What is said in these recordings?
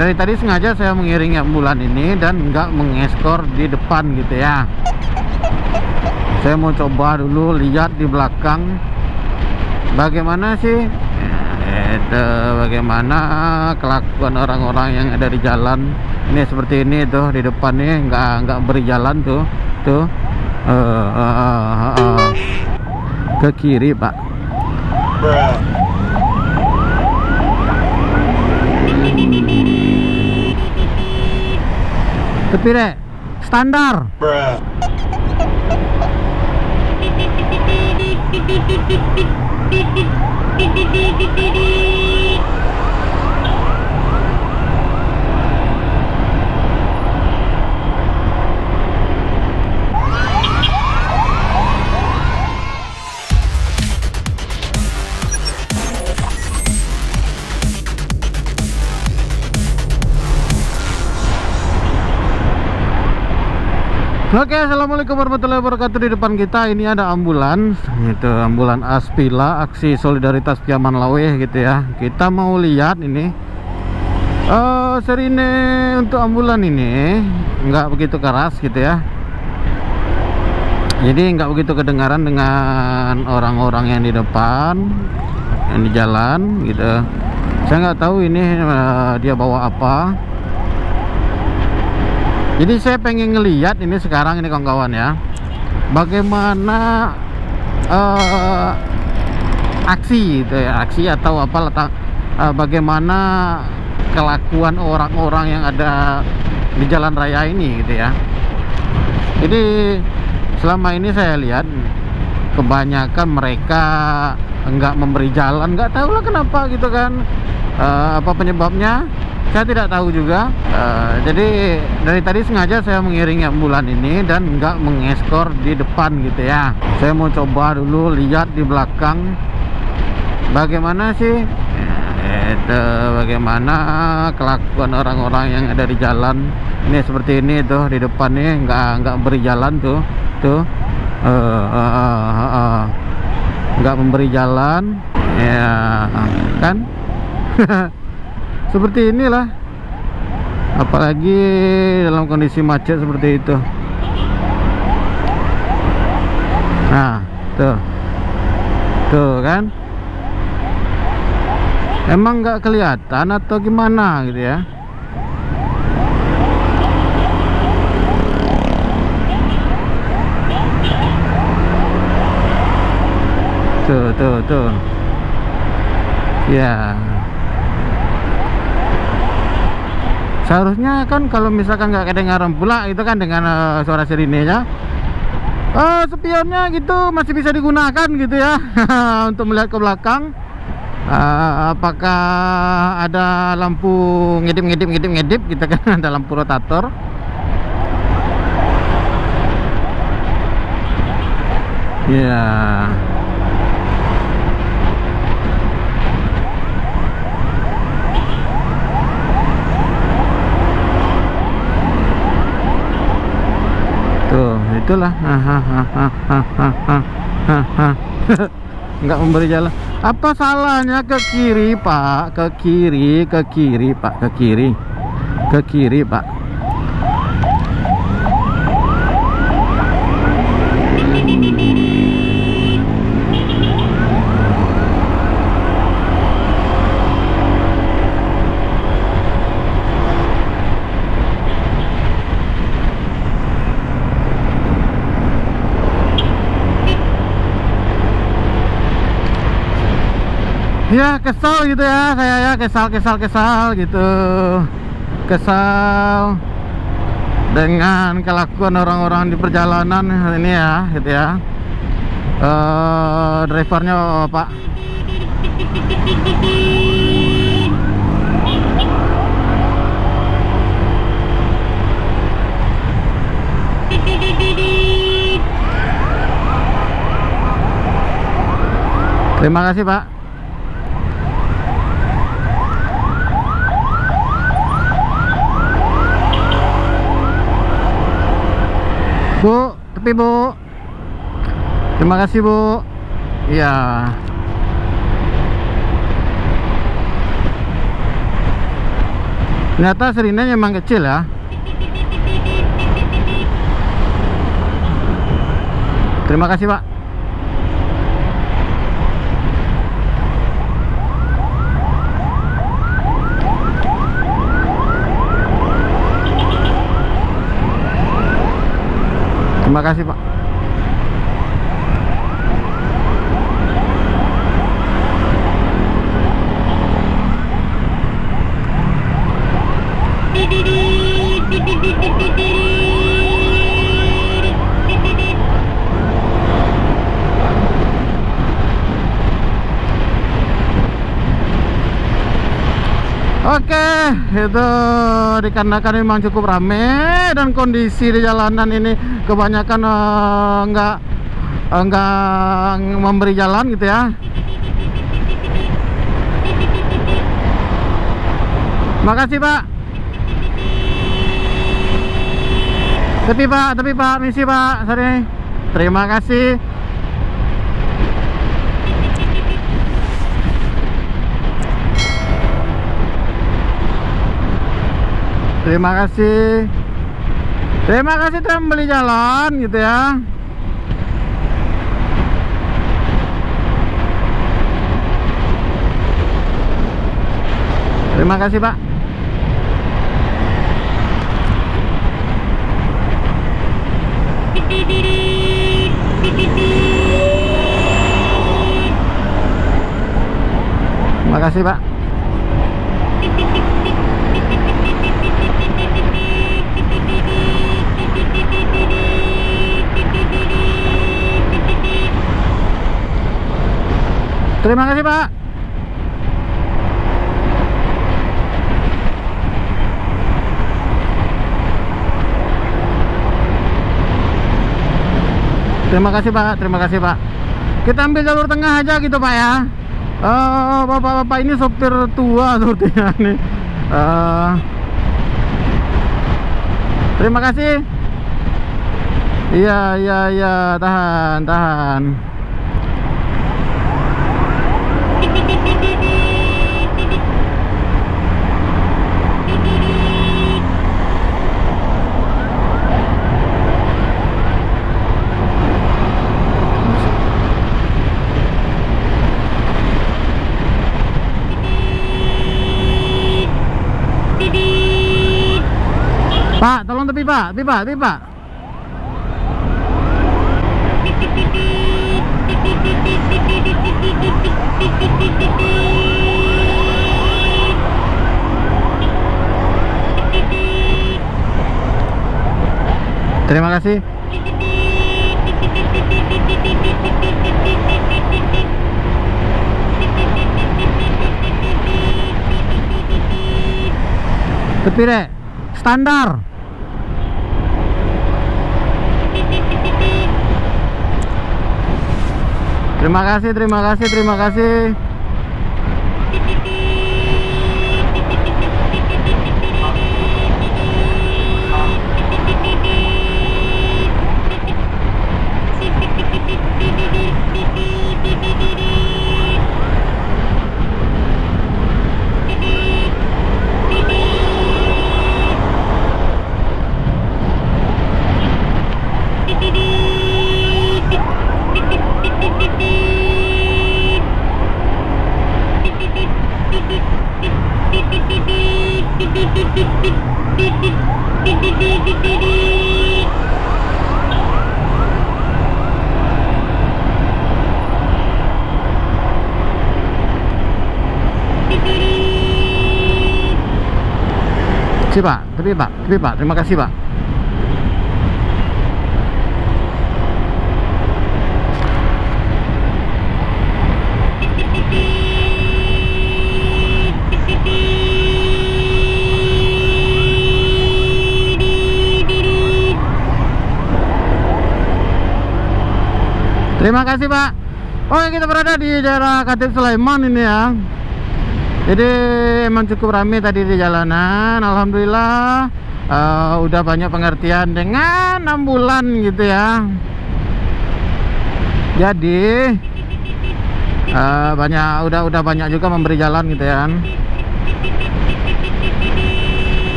dari tadi sengaja saya mengiringi ambulan ini dan nggak mengeskor di depan gitu ya. Saya mau coba dulu lihat di belakang bagaimana sih bagaimana kelakuan orang-orang yang ada di jalan. Ini seperti ini tuh, di depan nih nggak beri jalan tuh ke kiri Pak. Tapi deh standar. Oke, assalamualaikum warahmatullahi wabarakatuh. Di depan kita ini ada ambulans, itu ambulan Aspila, aksi solidaritas Piaman Laweh gitu ya. Kita mau lihat ini sirine untuk ambulan ini nggak begitu keras gitu ya. Jadi nggak begitu kedengaran dengan orang-orang yang di depan, yang di jalan gitu. Saya nggak tahu ini dia bawa apa. Jadi saya pengen ngelihat ini sekarang ini kawan-kawan ya, bagaimana aksi itu ya, aksi atau apa bagaimana kelakuan orang-orang yang ada di jalan raya ini gitu ya. Jadi selama ini saya lihat kebanyakan mereka enggak memberi jalan, nggak tahu lah kenapa gitu kan, apa penyebabnya saya tidak tahu juga. Jadi dari tadi sengaja saya mengiringi ambulan ini dan nggak mengeskor di depan gitu ya. Saya mau coba dulu lihat di belakang bagaimana sih bagaimana kelakuan orang-orang yang ada di jalan. Ini seperti ini tuh, di depan nih nggak beri jalan tuh nggak memberi jalan ya kan. Seperti inilah, apalagi dalam kondisi macet seperti itu. Nah tuh kan, emang nggak kelihatan atau gimana gitu ya. Tuh ya. Seharusnya kan kalau misalkan nggak kedengaran pula itu kan dengan suara sirinenya, spionnya gitu masih bisa digunakan gitu ya. Untuk melihat ke belakang, apakah ada lampu ngedip gitu kan. Ada lampu rotator. Ya tuh, itulah. Nggak memberi jalan. Apa salahnya ke kiri Pak? Ke kiri Pak, ke kiri Pak. Ya kesal gitu ya, saya ya kesal gitu, kesal dengan kelakuan orang-orang di perjalanan ini ya gitu ya. Drivernya Pak, terima kasih Pak. Bu, tepi Bu. Terima kasih Bu. Iya. Ternyata serinanya emang kecil ya. Terima kasih Pak. Terima kasih Pak. Oke, itu dikarenakan memang cukup rame dan kondisi di jalanan ini kebanyakan enggak memberi jalan gitu ya. Makasih Pak. Tapi Pak, misi Pak, sorry. Terima kasih. Terima kasih. Terima kasih telah membeli jalan gitu ya. Terima kasih Pak. Terima kasih Pak. Terima kasih Pak. Terima kasih Pak. Terima kasih Pak. Kita ambil jalur tengah aja gitu Pak ya. Bapak-bapak ini sopir tua sepertinya nih. Terima kasih. Iya, tahan. Pak, tolong tepi Pak. Terima kasih. Tepi deh, standar. Terima kasih. Tepi Pak. Terima kasih Pak. Terima kasih Pak. Oke, kita berada di daerah Khatib Sulaiman ini ya. Jadi emang cukup ramai tadi di jalanan. Alhamdulillah udah banyak pengertian dengan ambulan gitu ya. Jadi udah banyak juga memberi jalan gitu ya.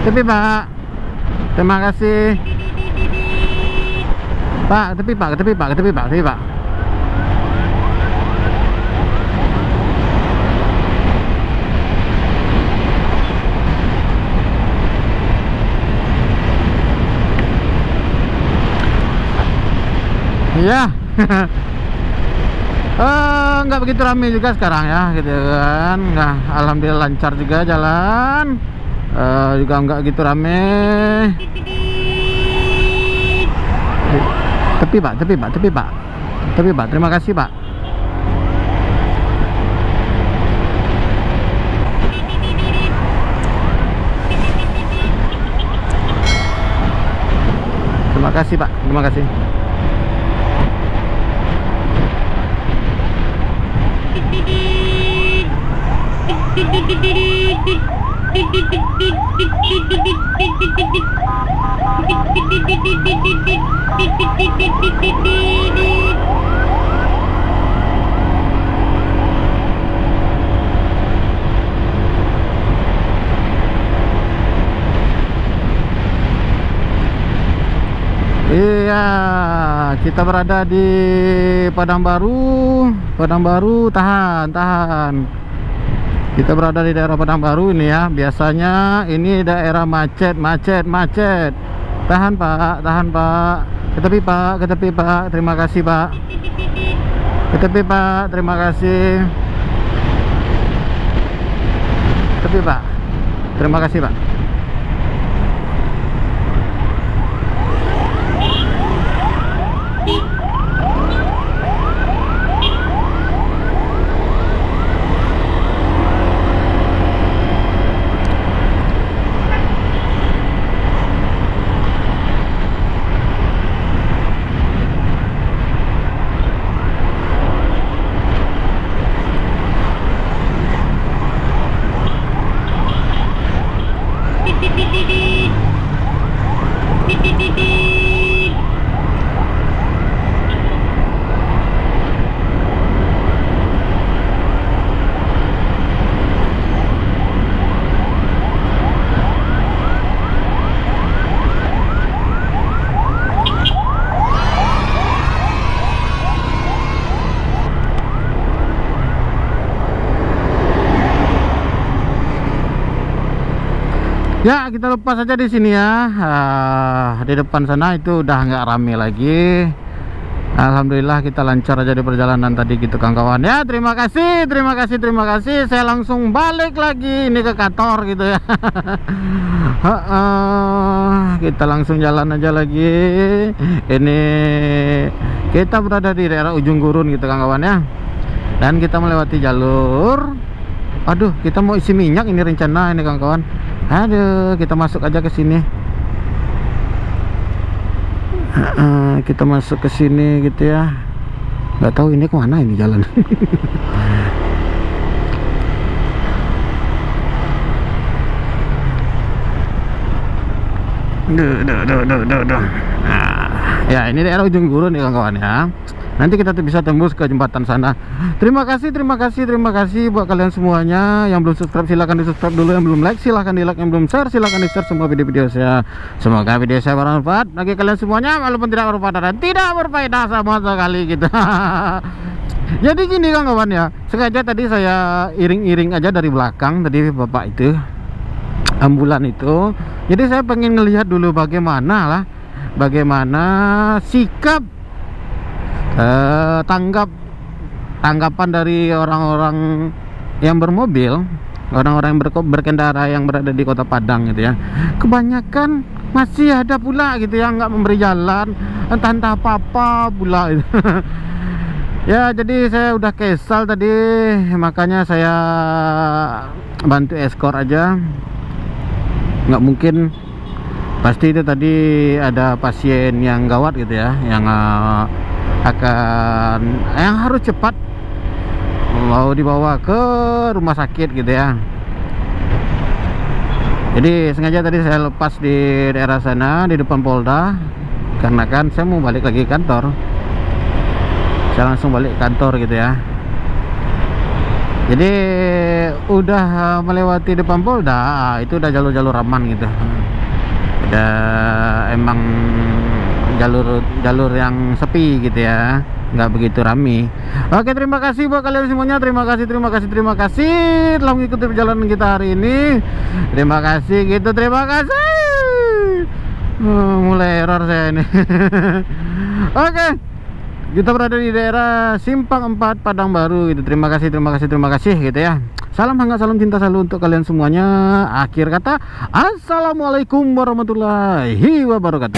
Tepi Pak. Terima kasih Pak. Tepi Pak, tepi Pak, tepi Pak, tepi Pak. Iya. Nggak begitu ramai juga sekarang ya, gitu kan. Nah, alhamdulillah lancar juga jalan. Juga nggak gitu rame. Tepi Pak, tepi Pak, tepi Pak, tepi Pak. Terima kasih Pak. Terima kasih Pak, terima kasih. Iya, kita berada di Padang Baru. Padang Baru, tahan. Kita berada di daerah Padang Baru ini ya. Biasanya ini daerah macet. Tahan Pak, tahan Pak. Ke tepi Pak, ke tepi Pak. Terima kasih Pak. Ke tepi Pak, terima kasih. Tepi Pak. Terima kasih Pak. Ya, kita lepas saja di sini ya. Di depan sana itu udah nggak rame lagi. Alhamdulillah kita lancar aja di perjalanan tadi gitu kawan-kawan. Ya, terima kasih. Saya langsung balik lagi ini ke kantor gitu ya. Kita langsung jalan aja lagi. Ini kita berada di daerah ujung gurun gitu kawan-kawan ya. Dan kita melewati jalur. Aduh, kita mau isi minyak ini rencana ini kawan-kawan. Aduh, kita masuk aja ke sini. Kita masuk ke sini gitu ya. Nggak tahu ini kemana ini jalan. Duh. Ya, ini daerah ujung gurun nih kawan-kawan ya. Nanti kita bisa tembus ke jembatan sana. Terima kasih buat kalian semuanya. Yang belum subscribe silahkan di subscribe dulu. Yang belum like silahkan di like. Yang belum share silahkan di share semua video-video saya. Semoga video saya bermanfaat bagi kalian semuanya, walaupun tidak berfaedah dan tidak berfaedah sama sekali gitu. Jadi gini kawan-kawan ya, sengaja tadi saya iring-iring aja dari belakang tadi bapak itu ambulan itu. Jadi saya pengen ngelihat dulu bagaimana sikap tanggapan dari orang-orang yang bermobil, orang-orang yang berkendara yang berada di kota Padang gitu ya. Kebanyakan masih ada pula gitu ya nggak memberi jalan, entah apa pula gitu. Ya, jadi saya udah kesal tadi, makanya saya bantu eskor aja. Nggak mungkin, pasti itu tadi ada pasien yang gawat gitu ya, yang harus cepat mau dibawa ke rumah sakit gitu ya. Jadi sengaja tadi saya lepas di daerah sana di depan Polda, karena kan saya mau balik lagi kantor. Saya langsung balik kantor gitu ya. Jadi udah melewati depan Polda, itu udah jalur-jalur aman gitu. Udah emang jalur yang sepi gitu ya, nggak begitu rame. Oke, terima kasih buat kalian semuanya. Terima kasih telah mengikuti perjalanan kita hari ini. Terima kasih gitu, terima kasih. Mulai error saya ini. Oke, kita berada di daerah Simpang 4 Padang Baru gitu. Terima kasih gitu ya. Salam hangat, salam cinta selalu untuk kalian semuanya. Akhir kata, assalamualaikum warahmatullahi wabarakatuh.